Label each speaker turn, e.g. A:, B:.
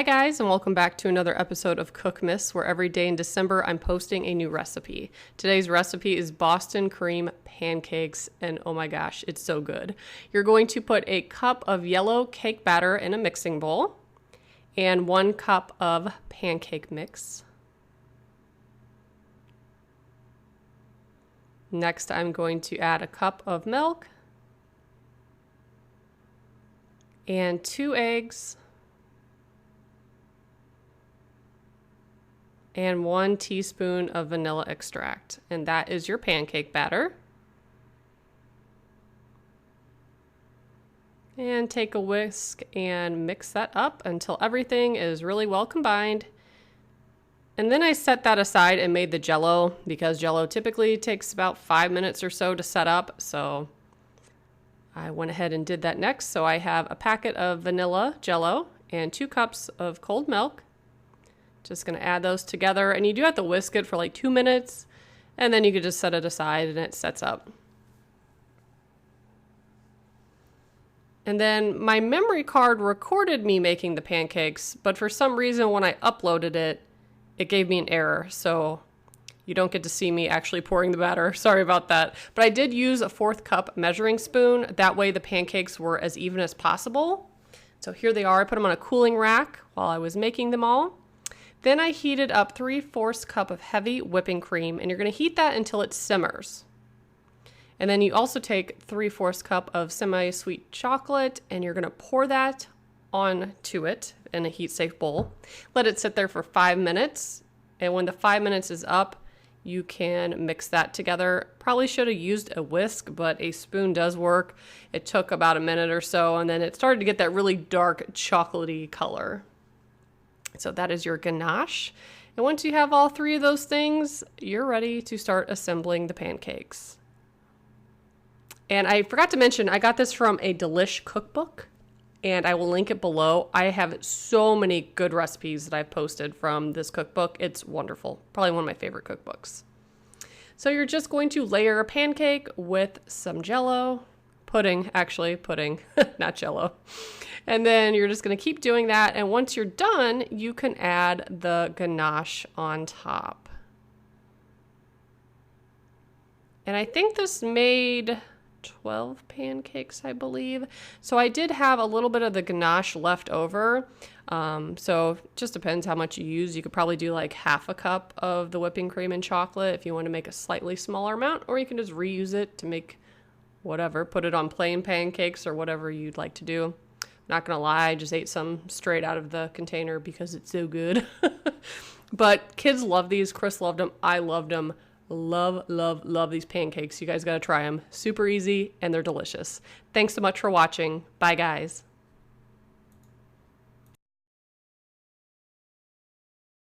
A: Hi guys, and welcome back to another episode of Cookmas, where every day in December I'm posting a new recipe. Today's recipe is Boston cream pancakes, and oh my gosh, it's so good. You're going to put a cup of yellow cake batter in a mixing bowl and 1 cup of pancake mix. Next, I'm going to add a cup of milk and 2 eggs and 1 teaspoon of vanilla extract, and that is your pancake batter. And take a whisk and mix that up until everything is really well combined. And then I set that aside and made the jello, because jello typically takes about 5 minutes or so to set up, so I went ahead and did that next. So I have a packet of vanilla jello and 2 cups of cold milk. Just going to add those together, and you do have to whisk it for like 2 minutes, and then you could just set it aside and it sets up. And then my memory card recorded me making the pancakes, but for some reason when I uploaded it, it gave me an error, so you don't get to see me actually pouring the batter. Sorry about that. But I did use a 1/4 cup measuring spoon. That way the pancakes were as even as possible. So here they are. I put them on a cooling rack while I was making them all. Then I heated up 3/4 cup of heavy whipping cream, and you're going to heat that until it simmers. And then you also take 3/4 cup of semi-sweet chocolate, and you're going to pour that onto it in a heat-safe bowl. Let it sit there for 5 minutes, and when the 5 minutes is up, you can mix that together. Probably should have used a whisk, but a spoon does work. It took about a minute or so, and then it started to get that really dark chocolatey color. So that is your ganache. And once you have all 3 of those things, you're ready to start assembling the pancakes. And I forgot to mention, I got this from a Delish cookbook, and I will link it below. I have so many good recipes that I've posted from this cookbook. It's wonderful. Probably one of my favorite cookbooks. So you're just going to layer a pancake with some jello. Pudding, not jello. And then you're just going to keep doing that. And once you're done, you can add the ganache on top. And I think this made 12 pancakes, I believe. So I did have a little bit of the ganache left over. So it just depends how much you use. You could probably do like 1/2 cup of the whipping cream and chocolate if you want to make a slightly smaller amount, or you can just reuse it to make whatever, put it on plain pancakes or whatever you'd like to do. Not gonna lie, I just ate some straight out of the container because it's so good. But kids love these. Chris loved them. I loved them. Love, love, love these pancakes. You guys gotta try them. Super easy, and they're delicious. Thanks so much for watching. Bye, guys.